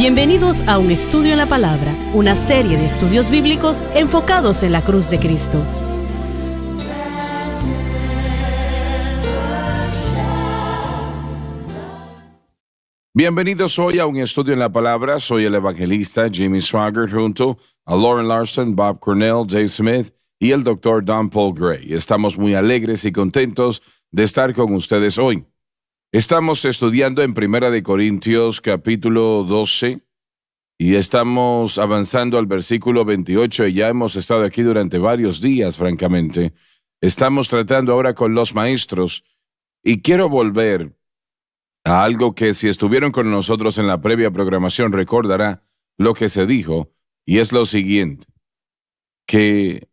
Bienvenidos a Un Estudio en la Palabra, una serie de estudios bíblicos enfocados en la cruz de Cristo. Bienvenidos hoy a Un Estudio en la Palabra. Soy el evangelista Jimmy Swaggart junto a Lauren Larson, Bob Cornell, Dave Smith y el Dr. Don Paul Gray. Estamos muy alegres y contentos de estar con ustedes hoy. Estamos estudiando en 1 Corintios capítulo 12 y estamos avanzando al versículo 28 y ya hemos estado aquí durante varios días, francamente. Estamos tratando ahora con los maestros y quiero volver a algo que si estuvieron con nosotros en la previa programación recordará lo que se dijo, y es lo siguiente, que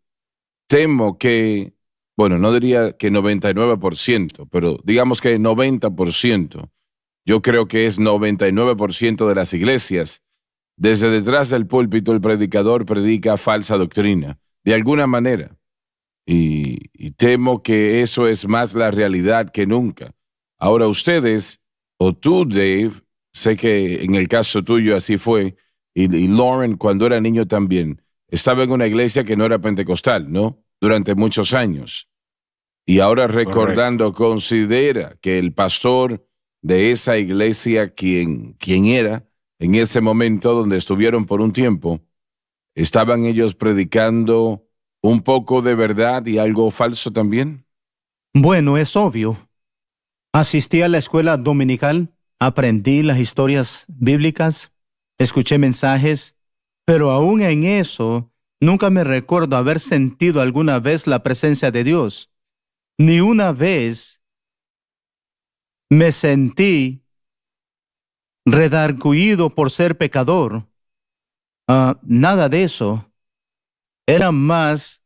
temo que, bueno, no diría que 99%, pero digamos que 90%, yo creo que es 99% de las iglesias, desde detrás del púlpito el predicador predica falsa doctrina, de alguna manera, y temo que eso es más la realidad que nunca. Ahora ustedes, o tú, Dave, sé que en el caso tuyo así fue, y Lauren cuando era niño también, estaba en una iglesia que no era pentecostal, ¿no? Durante muchos años. Y ahora recordando, correcto, considera que el pastor de esa iglesia, quien era, en ese momento donde estuvieron por un tiempo, ¿estaban ellos predicando un poco de verdad y algo falso también? Bueno, es obvio. Asistí a la escuela dominical, aprendí las historias bíblicas, escuché mensajes, pero aún en eso, nunca me recuerdo haber sentido alguna vez la presencia de Dios. Ni una vez me sentí redargüido por ser pecador. Nada de eso. Era más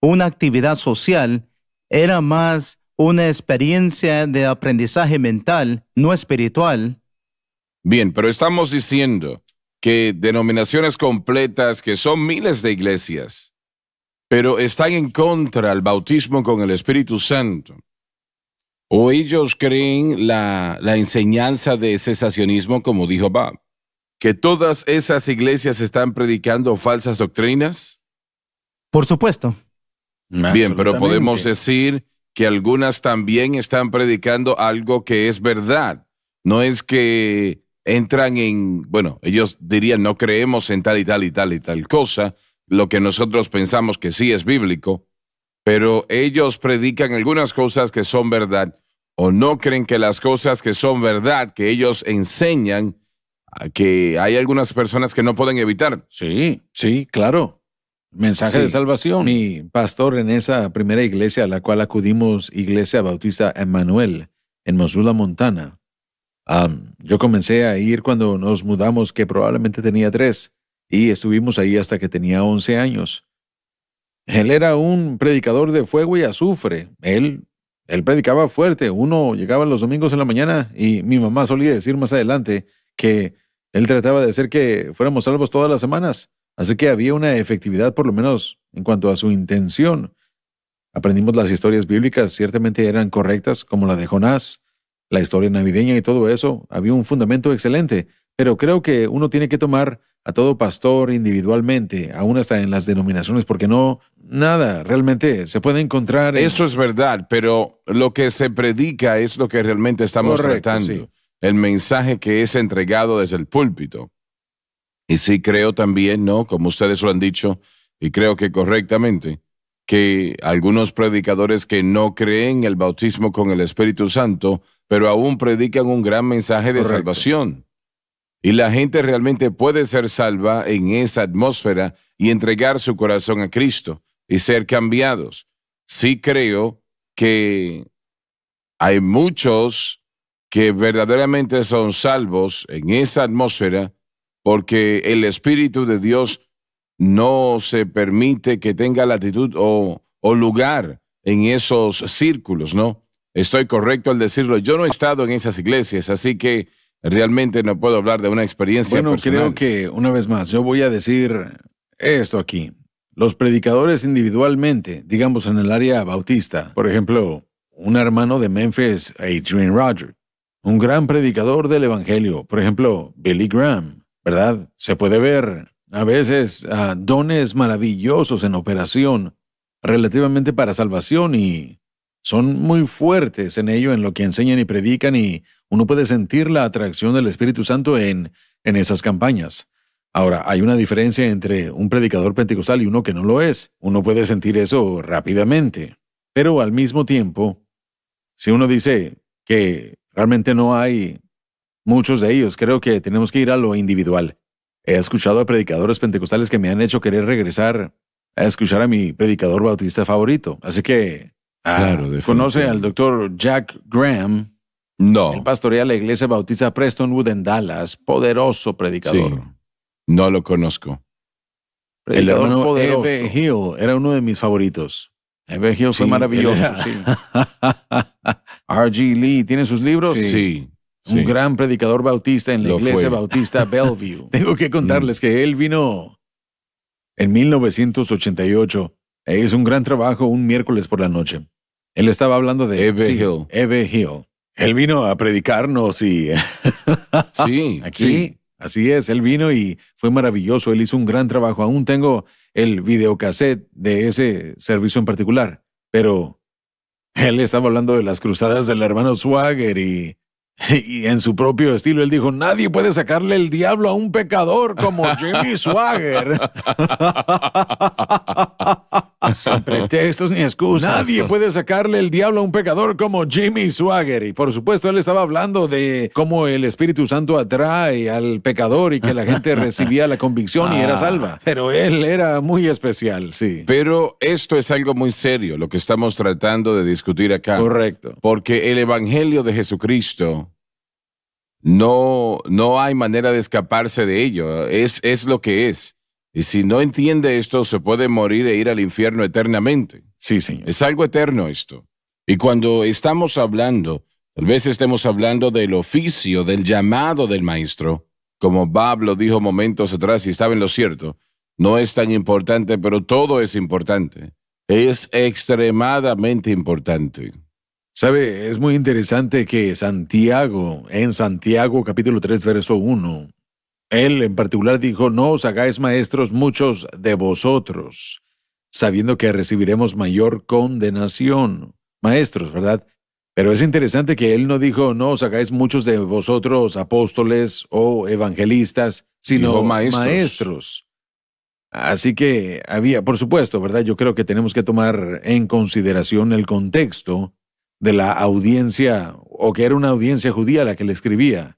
una actividad social, era más una experiencia de aprendizaje mental, no espiritual. Bien, pero estamos diciendo que denominaciones completas, que son miles de iglesias, pero están en contra del bautismo con el Espíritu Santo. O ellos creen la enseñanza de cesacionismo, como dijo Bob, que todas esas iglesias están predicando falsas doctrinas. Por supuesto. Bien, pero podemos decir que algunas también están predicando algo que es verdad. No es que entran en, bueno, ellos dirían no creemos en tal y tal y tal y tal cosa, lo que nosotros pensamos que sí es bíblico, pero ellos predican algunas cosas que son verdad o no creen que las cosas que son verdad, que ellos enseñan, que hay algunas personas que no pueden evitar. Sí, claro. Mensaje de salvación. Mi pastor en esa primera iglesia a la cual acudimos, Iglesia Bautista Emmanuel, en Missoula, Montana. Yo comencé a ir cuando nos mudamos, que probablemente tenía 3, y estuvimos ahí hasta que tenía 11 años. Él era un predicador de fuego y azufre. Él predicaba fuerte. Uno llegaba los domingos en la mañana y mi mamá solía decir más adelante que él trataba de hacer que fuéramos salvos todas las semanas. Así que había una efectividad, por lo menos en cuanto a su intención. Aprendimos las historias bíblicas, ciertamente eran correctas, como la de Jonás, la historia navideña y todo eso. Había un fundamento excelente, pero creo que uno tiene que tomar a todo pastor individualmente, aún hasta en las denominaciones, porque nada realmente se puede encontrar. Eso es verdad, pero lo que se predica es lo que realmente estamos tratando. Sí. El mensaje que es entregado desde el púlpito. Y sí creo también, ¿no? Como ustedes lo han dicho, y creo que correctamente, que algunos predicadores que no creen el bautismo con el Espíritu Santo, pero aún predican un gran mensaje de salvación. Y la gente realmente puede ser salva en esa atmósfera y entregar su corazón a Cristo y ser cambiados. Sí creo que hay muchos que verdaderamente son salvos en esa atmósfera porque el Espíritu de Dios no se permite que tenga latitud o lugar en esos círculos, ¿no? Estoy correcto al decirlo. Yo no he estado en esas iglesias, así que realmente no puedo hablar de una experiencia personal. Creo que, una vez más, yo voy a decir esto aquí. Los predicadores individualmente, digamos en el área bautista, por ejemplo, un hermano de Memphis, Adrian Rogers, un gran predicador del evangelio, por ejemplo, Billy Graham, ¿verdad? Se puede ver a veces dones maravillosos en operación relativamente para salvación y son muy fuertes en ello, en lo que enseñan y predican, y uno puede sentir la atracción del Espíritu Santo en esas campañas. Ahora, hay una diferencia entre un predicador pentecostal y uno que no lo es. Uno puede sentir eso rápidamente, pero al mismo tiempo, si uno dice que realmente no hay muchos de ellos, creo que tenemos que ir a lo individual. He escuchado a predicadores pentecostales que me han hecho querer regresar a escuchar a mi predicador bautista favorito. Así que, Claro, ¿conoce al doctor Jack Graham? No. Él pastorea la iglesia bautista Prestonwood en Dallas. Poderoso predicador. Sí, no lo conozco. El hermano poderoso. E.B. Hill era uno de mis favoritos. E.B. Hill fue Sí, maravilloso. él Sí. R.G. Lee tiene sus libros. Sí. Un gran predicador bautista en la Lo iglesia fue. bautista Bellevue. Tengo que contarles que él vino en 1988 e hizo un gran trabajo un miércoles por la noche. Él estaba hablando de E.B. Hill. E.B. Hill. Él vino a predicarnos y Sí, aquí, sí. así es, él vino y fue maravilloso. Él hizo un gran trabajo. Aún tengo el videocassette de ese servicio en particular, pero él estaba hablando de las cruzadas del hermano Swagger y en su propio estilo él dijo, nadie puede sacarle el diablo a un pecador como Jimmy Swagger. Sin pretextos ni excusas. Nadie puede sacarle el diablo a un pecador como Jimmy Swagger. Y por supuesto él estaba hablando de cómo el Espíritu Santo atrae al pecador y que la gente recibía la convicción y era salva. Pero él era muy especial, sí. Pero esto es algo muy serio, lo que estamos tratando de discutir acá. Correcto. Porque el Evangelio de Jesucristo no hay manera de escaparse de ello. Es lo que es. Y si no entiende esto, se puede morir e ir al infierno eternamente. Sí, señor. Es algo eterno esto. Y cuando estamos hablando, tal vez estemos hablando del oficio, del llamado del maestro, como Bob lo dijo momentos atrás y estaba en lo cierto, no es tan importante, pero todo es importante. Es extremadamente importante. ¿Sabe? Es muy interesante que en Santiago capítulo 3, verso 1, él en particular dijo, no os hagáis maestros muchos de vosotros, sabiendo que recibiremos mayor condenación. Maestros, ¿verdad? Pero es interesante que él no dijo, no os hagáis muchos de vosotros apóstoles o evangelistas, sino Dijo maestros. maestros. Así que había, por supuesto, ¿verdad? Yo creo que tenemos que tomar en consideración el contexto de la audiencia, o que era una audiencia judía la que le escribía.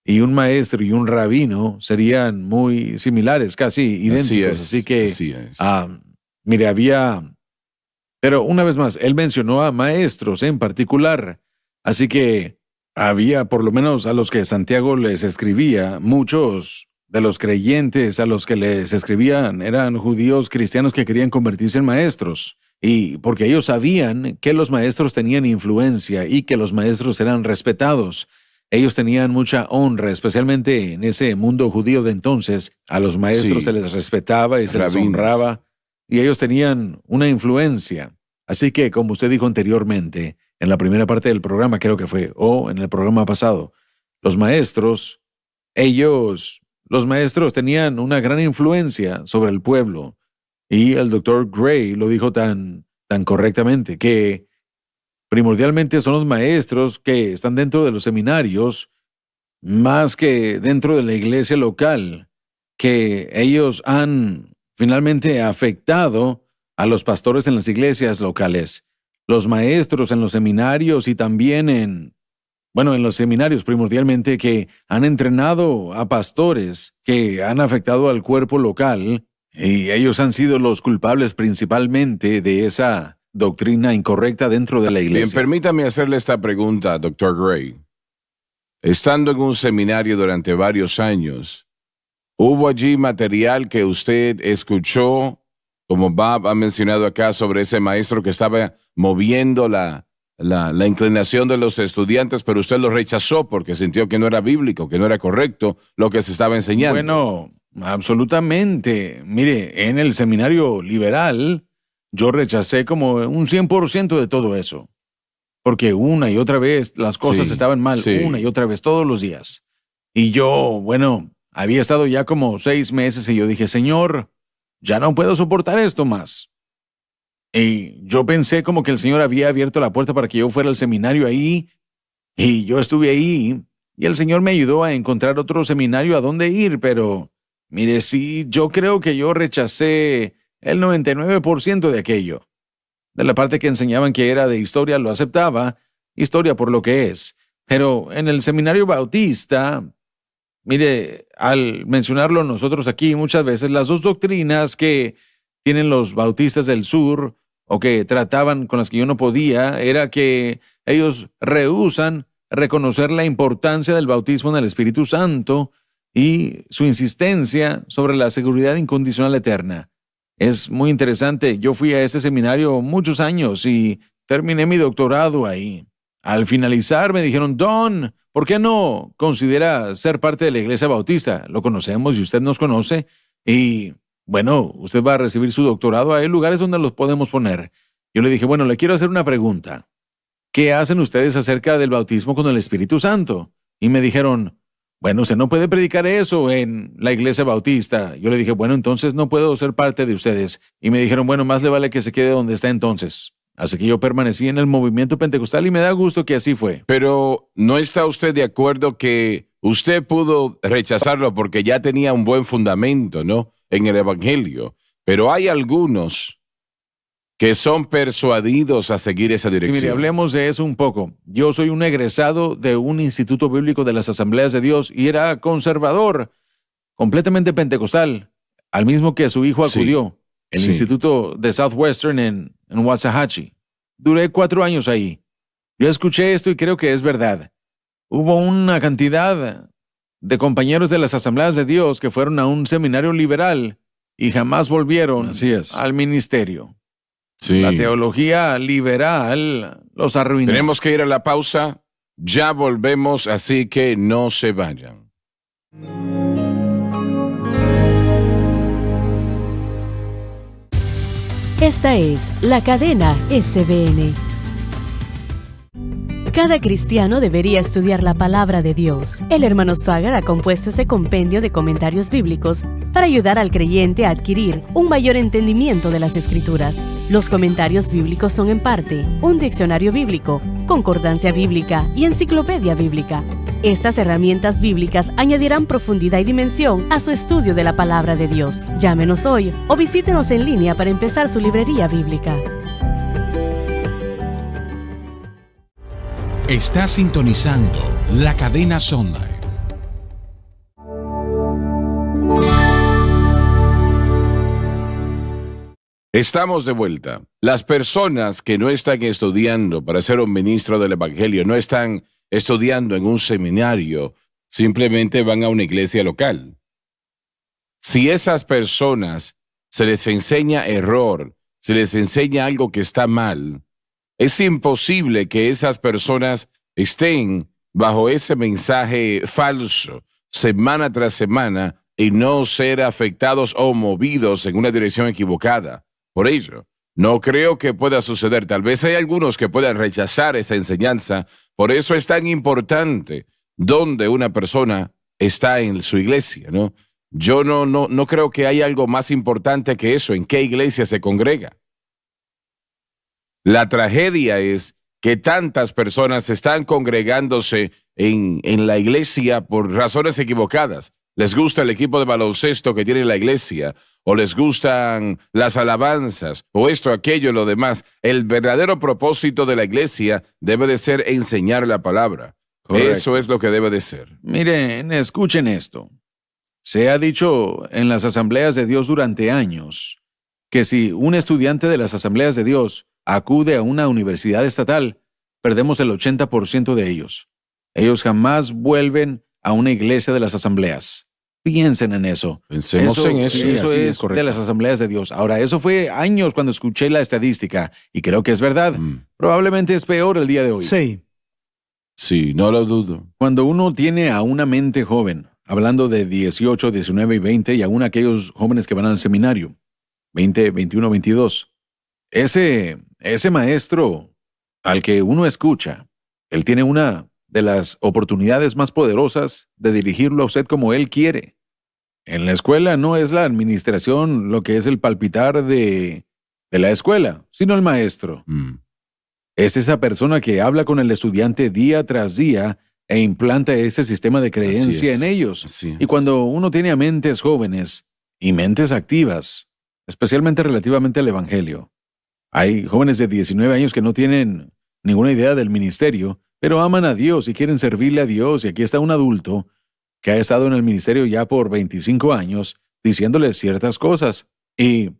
Y un maestro y un rabino serían muy similares, casi idénticos. Así que, mire, pero una vez más, él mencionó a maestros en particular. Así que había, por lo menos a los que Santiago les escribía, muchos de los creyentes a los que les escribían eran judíos cristianos que querían convertirse en maestros. Y porque ellos sabían que los maestros tenían influencia y que los maestros eran respetados. Ellos tenían mucha honra, especialmente en ese mundo judío de entonces. A los maestros se les respetaba y se les honraba, y ellos tenían una influencia. Así que, como usted dijo anteriormente, en la primera parte del programa creo que fue, o en el programa pasado, los maestros tenían una gran influencia sobre el pueblo. Y el Dr. Gray lo dijo tan correctamente, que primordialmente son los maestros que están dentro de los seminarios, más que dentro de la iglesia local, que ellos han finalmente afectado a los pastores en las iglesias locales. Los maestros en los seminarios y también en los seminarios primordialmente, que han entrenado a pastores que han afectado al cuerpo local, y ellos han sido los culpables principalmente de esa doctrina incorrecta dentro de la iglesia. Bien, permítame hacerle esta pregunta, Dr. Gray. Estando en un seminario durante varios años, ¿hubo allí material que usted escuchó, como Bob ha mencionado acá, sobre ese maestro que estaba moviendo la inclinación de los estudiantes, pero usted lo rechazó porque sintió que no era bíblico, que no era correcto lo que se estaba enseñando? Bueno, absolutamente. Mire, en el seminario liberal, yo rechacé como un 100% de todo eso. Porque una y otra vez las cosas estaban mal, una y otra vez, todos los días. Y yo, había estado ya como 6 meses y yo dije, Señor, ya no puedo soportar esto más. Y yo pensé como que el Señor había abierto la puerta para que yo fuera al seminario ahí, y yo estuve ahí, y el Señor me ayudó a encontrar otro seminario a dónde ir, pero mire, sí, yo creo que yo rechacé el 99% de aquello. De la parte que enseñaban que era de historia, lo aceptaba, historia por lo que es. Pero en el seminario bautista, mire, al mencionarlo nosotros aquí muchas veces, las dos doctrinas que tienen los bautistas del sur, o que trataban con las que yo no podía, era que ellos rehúsan reconocer la importancia del bautismo en el Espíritu Santo y su insistencia sobre la seguridad incondicional eterna. Es muy interesante. Yo fui a ese seminario muchos años y terminé mi doctorado ahí. Al finalizar me dijeron, Don, ¿por qué no considera ser parte de la Iglesia Bautista? Lo conocemos y usted nos conoce y, bueno, usted va a recibir su doctorado. Hay lugares donde los podemos poner. Yo le dije, bueno, le quiero hacer una pregunta. ¿Qué hacen ustedes acerca del bautismo con el Espíritu Santo? Y me dijeron, bueno, usted no puede predicar eso en la Iglesia Bautista. Yo le dije, bueno, entonces no puedo ser parte de ustedes. Y me dijeron, bueno, más le vale que se quede donde está entonces. Así que yo permanecí en el movimiento pentecostal y me da gusto que así fue. Pero ¿no está usted de acuerdo que usted pudo rechazarlo porque ya tenía un buen fundamento, ¿no?, en el Evangelio? Pero hay algunos que son persuadidos a seguir esa dirección. Sí, mire, hablemos de eso un poco. Yo soy un egresado de un instituto bíblico de las Asambleas de Dios y era conservador, completamente pentecostal, al mismo que su hijo acudió, el instituto de Southwestern en Waxahachie. Duré 4 años ahí. Yo escuché esto y creo que es verdad. Hubo una cantidad de compañeros de las Asambleas de Dios que fueron a un seminario liberal y jamás volvieron al ministerio. Sí. La teología liberal los arruinó. Tenemos que ir a la pausa. Ya volvemos, así que no se vayan. Esta es la cadena SBN. Cada cristiano debería estudiar la palabra de Dios. El hermano Swaggart ha compuesto este compendio de comentarios bíblicos para ayudar al creyente a adquirir un mayor entendimiento de las Escrituras. Los comentarios bíblicos son en parte un diccionario bíblico, concordancia bíblica y enciclopedia bíblica. Estas herramientas bíblicas añadirán profundidad y dimensión a su estudio de la palabra de Dios. Llámenos hoy o visítenos en línea para empezar su librería bíblica. Está sintonizando la cadena Sonlight. Estamos de vuelta. Las personas que no están estudiando para ser un ministro del Evangelio, no están estudiando en un seminario, simplemente van a una iglesia local. Si esas personas se les enseña error, se les enseña algo que está mal, es imposible que esas personas estén bajo ese mensaje falso semana tras semana y no ser afectados o movidos en una dirección equivocada. Por ello, no creo que pueda suceder. Tal vez hay algunos que puedan rechazar esa enseñanza. Por eso es tan importante dónde una persona está en su iglesia, ¿no? Yo no creo que haya algo más importante que eso, en qué iglesia se congrega. La tragedia es que tantas personas están congregándose en la iglesia por razones equivocadas. Les gusta el equipo de baloncesto que tiene la iglesia, o les gustan las alabanzas, o esto, aquello, lo demás. El verdadero propósito de la iglesia debe de ser enseñar la palabra. Correcto. Eso es lo que debe de ser. Miren, escuchen esto. Se ha dicho en las Asambleas de Dios durante años que si un estudiante de las Asambleas de Dios acude a una universidad estatal, perdemos el 80% de ellos. Ellos jamás vuelven a una iglesia de las asambleas. Piensen en eso. Pensemos en eso. Sí, eso es de las Asambleas de Dios. Ahora, eso fue años cuando escuché la estadística y creo que es verdad. Probablemente es peor el día de hoy. Sí, no lo dudo. Cuando uno tiene a una mente joven, hablando de 18, 19 y 20, y aún aquellos jóvenes que van al seminario, 20, 21, 22, ese maestro al que uno escucha, él tiene una de las oportunidades más poderosas de dirigirlo a usted como él quiere. En la escuela no es la administración lo que es el palpitar de la escuela, sino el maestro. Es esa persona que habla con el estudiante día tras día e implanta ese sistema de creencia en ellos. Y cuando uno tiene a mentes jóvenes y mentes activas, especialmente relativamente al Evangelio, hay jóvenes de 19 años que no tienen ninguna idea del ministerio, pero aman a Dios y quieren servirle a Dios. Y aquí está un adulto que ha estado en el ministerio ya por 25 años diciéndoles ciertas cosas. Y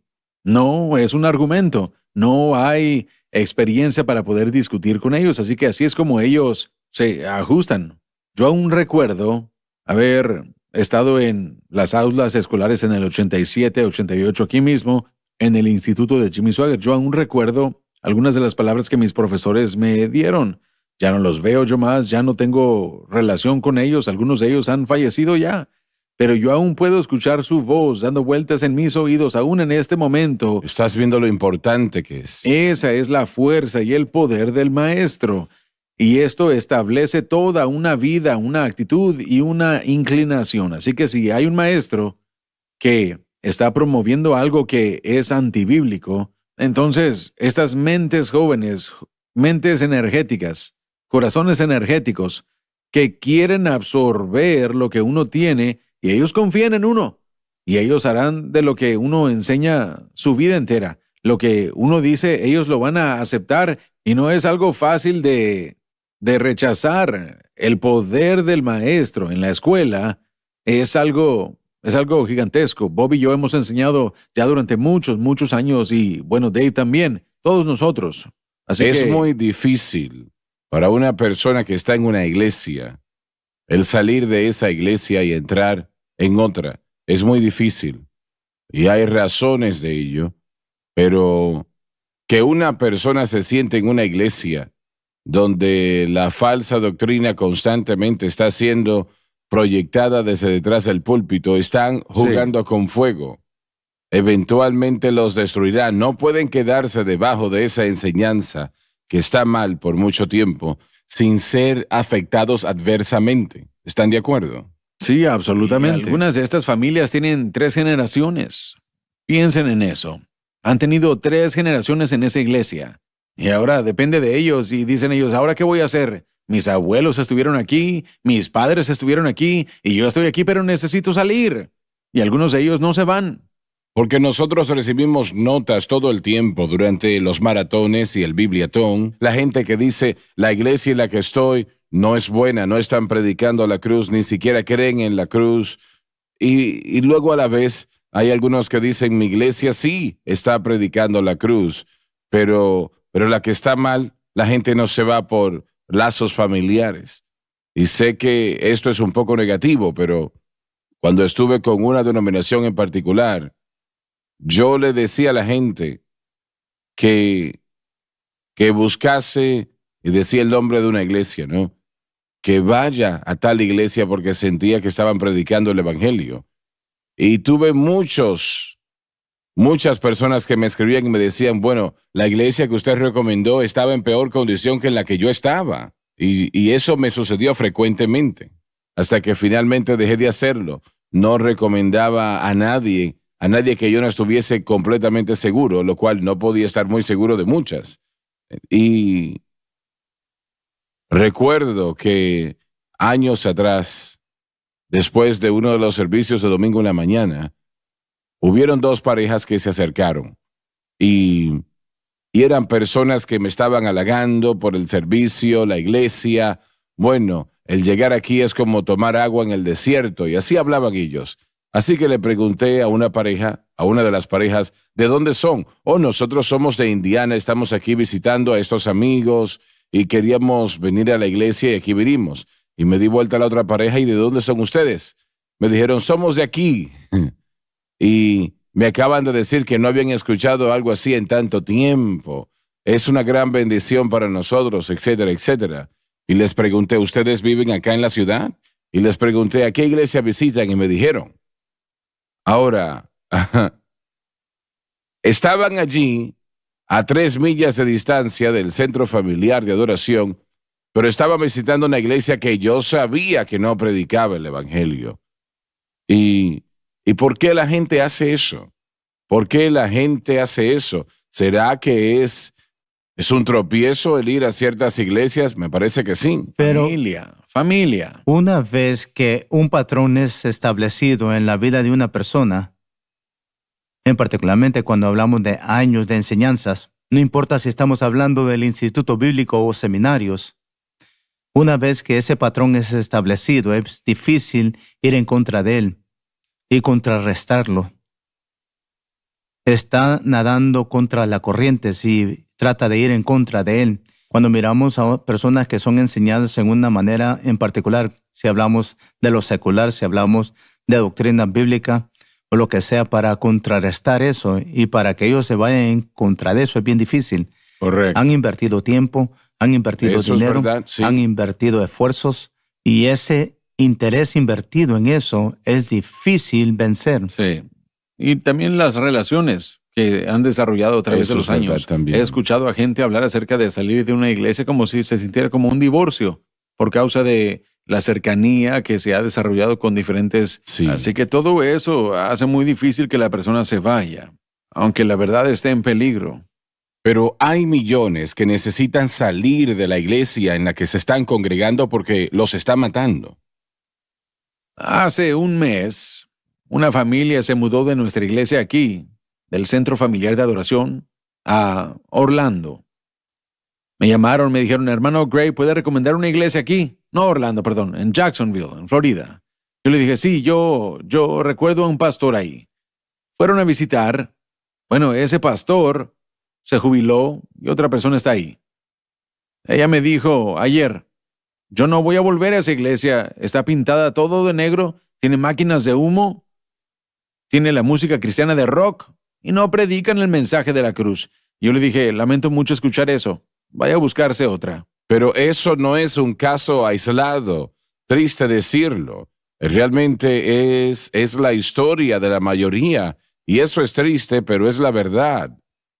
no es un argumento, no hay experiencia para poder discutir con ellos, así que así es como ellos se ajustan. Yo aún recuerdo haber estado en las aulas escolares en el 87, 88 aquí mismo, en el instituto de Jimmy Swaggart. Yo aún recuerdo algunas de las palabras que mis profesores me dieron. Ya no los veo yo más, ya no tengo relación con ellos, algunos de ellos han fallecido ya, pero yo aún puedo escuchar su voz dando vueltas en mis oídos, aún en este momento. Estás viendo lo importante que es. Esa es la fuerza y el poder del maestro. Y esto establece toda una vida, una actitud y una inclinación. Así que si hay un maestro que está promoviendo algo que es antibíblico, entonces estas mentes jóvenes, mentes energéticas, corazones energéticos, que quieren absorber lo que uno tiene, y ellos confían en uno, y ellos harán de lo que uno enseña su vida entera. Lo que uno dice, ellos lo van a aceptar, y no es algo fácil de rechazar. El poder del maestro en la escuela es algo gigantesco. Bob y yo hemos enseñado ya durante muchos años, y bueno, Dave también, todos nosotros. Así es que muy difícil para una persona que está en una iglesia, el salir de esa iglesia y entrar en otra. Es muy difícil. Y hay razones de ello. Pero que una persona se siente en una iglesia donde la falsa doctrina constantemente está siendo proyectada desde detrás del púlpito, están jugando con fuego. Eventualmente los destruirán. No pueden quedarse debajo de esa enseñanza que está mal por mucho tiempo, sin ser afectados adversamente. ¿Están de acuerdo? Sí, absolutamente. Algunas de estas familias tienen 3 generaciones. Piensen en eso. Han tenido 3 generaciones en esa iglesia. Y ahora depende de ellos, y dicen ellos, ¿ahora qué voy a hacer? Mis abuelos estuvieron aquí, mis padres estuvieron aquí, y yo estoy aquí, pero necesito salir. Y algunos de ellos no se van. Porque nosotros recibimos notas todo el tiempo durante los maratones y el bibliatón. La gente que dice, la iglesia en la que estoy no es buena, no están predicando la cruz, ni siquiera creen en la cruz. Y luego a la vez hay algunos que dicen, mi iglesia sí está predicando la cruz, pero la que está mal, la gente no se va por lazos familiares. Y sé que esto es un poco negativo, pero cuando estuve con una denominación en particular, yo le decía a la gente que buscase, y decía el nombre de una iglesia, ¿no? Que vaya a tal iglesia porque sentía que estaban predicando el evangelio. Y tuve muchas personas que me escribían y me decían, bueno, la iglesia que usted recomendó estaba en peor condición que en la que yo estaba. Y eso me sucedió frecuentemente, hasta que finalmente dejé de hacerlo. No recomendaba a nadie que yo no estuviese completamente seguro, lo cual no podía estar muy seguro de muchas. Y recuerdo que años atrás, después de uno de los servicios de domingo en la mañana, hubieron 2 parejas que se acercaron y eran personas que me estaban halagando por el servicio, la iglesia. Bueno, el llegar aquí es como tomar agua en el desierto, y así hablaban ellos. Así que le pregunté a una de las parejas, ¿de dónde son? Oh, nosotros somos de Indiana, estamos aquí visitando a estos amigos y queríamos venir a la iglesia y aquí vinimos. Y me di vuelta a la otra pareja, ¿y de dónde son ustedes? Me dijeron, somos de aquí. Y me acaban de decir que no habían escuchado algo así en tanto tiempo. Es una gran bendición para nosotros, etcétera, etcétera. Y les pregunté, ¿ustedes viven acá en la ciudad? Y les pregunté, ¿a qué iglesia visitan? Y me dijeron. Ahora, estaban allí a 3 millas de distancia del centro familiar de adoración, pero estaban visitando una iglesia que yo sabía que no predicaba el evangelio. Y ¿Y por qué la gente hace eso? ¿Por qué la gente hace eso? ¿Será que es un tropiezo el ir a ciertas iglesias? Me parece que sí. Pero Familia. una vez que un patrón es establecido en la vida de una persona, en particularmente cuando hablamos de años de enseñanzas, no importa si estamos hablando del instituto bíblico o seminarios, una vez que ese patrón es establecido, es difícil ir en contra de él y contrarrestarlo. Está nadando contra la corriente si trata de ir en contra de él. Cuando miramos a personas que son enseñadas en una manera en particular, si hablamos de lo secular, si hablamos de doctrina bíblica o lo que sea, para contrarrestar eso y para que ellos se vayan en contra de eso es bien difícil. Correcto. Han invertido tiempo, han invertido Eso es dinero, verdad, sí. han invertido esfuerzos y ese interés invertido en eso es difícil vencer. Sí. Y también las relaciones que han desarrollado a través Eso de los es verdad años. también. He escuchado a gente hablar acerca de salir de una iglesia como si se sintiera como un divorcio por causa de la cercanía que se ha desarrollado con diferentes. Sí. Así que todo eso hace muy difícil que la persona se vaya, aunque la verdad esté en peligro. Pero hay millones que necesitan salir de la iglesia en la que se están congregando porque los está matando. Hace un mes, una familia se mudó de nuestra iglesia aquí, del Centro Familiar de Adoración, a Orlando. Me llamaron, me dijeron, hermano Gray, ¿puede recomendar una iglesia aquí? No, Orlando, perdón, en Jacksonville, en Florida. Yo le dije, sí, yo recuerdo a un pastor ahí. Fueron a visitar. Bueno, ese pastor se jubiló y otra persona está ahí. Ella me dijo ayer, yo no voy a volver a esa iglesia, está pintada todo de negro, tiene máquinas de humo, tiene la música cristiana de rock y no predican el mensaje de la cruz. Yo le dije, lamento mucho escuchar eso, vaya a buscarse otra. Pero eso no es un caso aislado, triste decirlo. Realmente es la historia de la mayoría y eso es triste, pero es la verdad.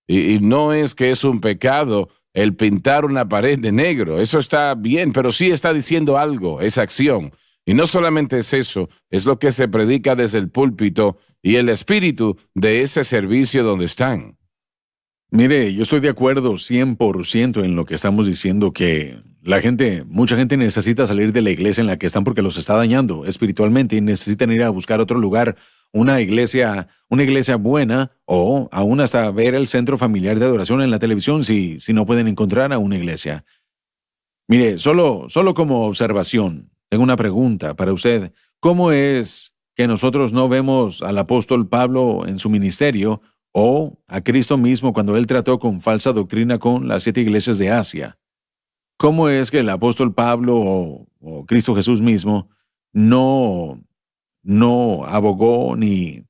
Y no es que es un pecado el pintar una pared de negro. Eso está bien, pero sí está diciendo algo, esa acción. Y no solamente es eso, es lo que se predica desde el púlpito y el espíritu de ese servicio donde están. Mire, yo estoy de acuerdo 100% en lo que estamos diciendo, que mucha gente necesita salir de la iglesia en la que están porque los está dañando espiritualmente y necesitan ir a buscar otro lugar, una iglesia buena, o aún hasta ver el Centro Familiar de Adoración en la televisión si no pueden encontrar a una iglesia. Mire, solo como observación, tengo una pregunta para usted. ¿Cómo es que nosotros no vemos al apóstol Pablo en su ministerio o a Cristo mismo cuando él trató con falsa doctrina con las 7 iglesias de Asia? ¿Cómo es que el apóstol Pablo o Cristo Jesús mismo no abogó ni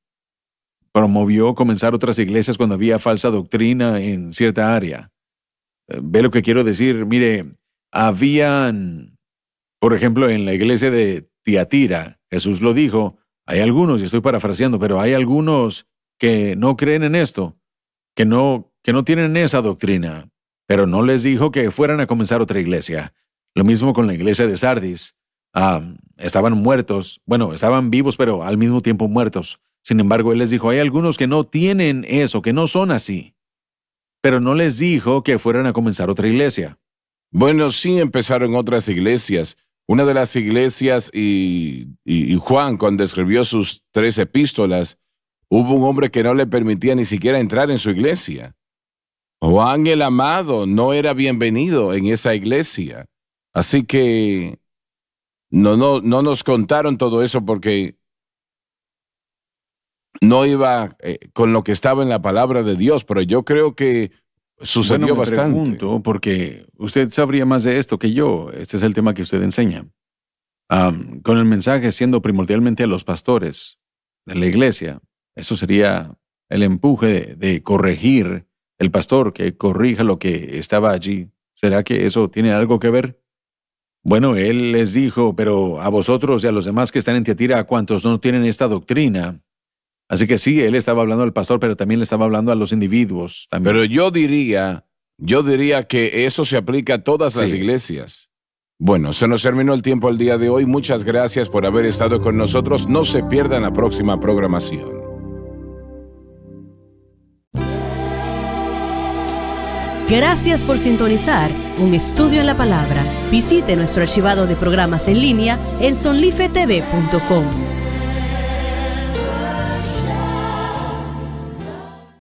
promovió comenzar otras iglesias cuando había falsa doctrina en cierta área? ¿Ve lo que quiero decir? Mire, habían, por ejemplo, en la iglesia de Tiatira, Jesús lo dijo, hay algunos, y estoy parafraseando, pero hay algunos que no creen en esto, que no tienen esa doctrina, pero no les dijo que fueran a comenzar otra iglesia. Lo mismo con la iglesia de Sardis. Estaban muertos, bueno, estaban vivos, pero al mismo tiempo muertos. Sin embargo, él les dijo, hay algunos que no tienen eso, que no son así, pero no les dijo que fueran a comenzar otra iglesia. Bueno, sí empezaron otras iglesias. Una de las iglesias, y Juan, cuando escribió sus 3 epístolas, hubo un hombre que no le permitía ni siquiera entrar en su iglesia. Juan el Amado no era bienvenido en esa iglesia. Así que no nos contaron todo eso porque no iba con lo que estaba en la palabra de Dios, pero yo creo que sucedió bastante. Pregunto, porque usted sabría más de esto que yo. Este es el tema que usted enseña. Con el mensaje siendo primordialmente a los pastores de la iglesia, eso sería el empuje de corregir el pastor, que corrija lo que estaba allí. ¿Será que eso tiene algo que ver? Bueno, él les dijo, pero a vosotros y a los demás que están en Tiatira, a cuantos no tienen esta doctrina. Así que sí, él estaba hablando al pastor, pero también le estaba hablando a los individuos también. Pero yo diría que eso se aplica a todas las iglesias. Bueno, se nos terminó el tiempo el día de hoy. Muchas gracias por haber estado con nosotros. No se pierdan la próxima programación. Gracias por sintonizar Un Estudio en la Palabra. Visite nuestro archivado de programas en línea en sonlifetv.com.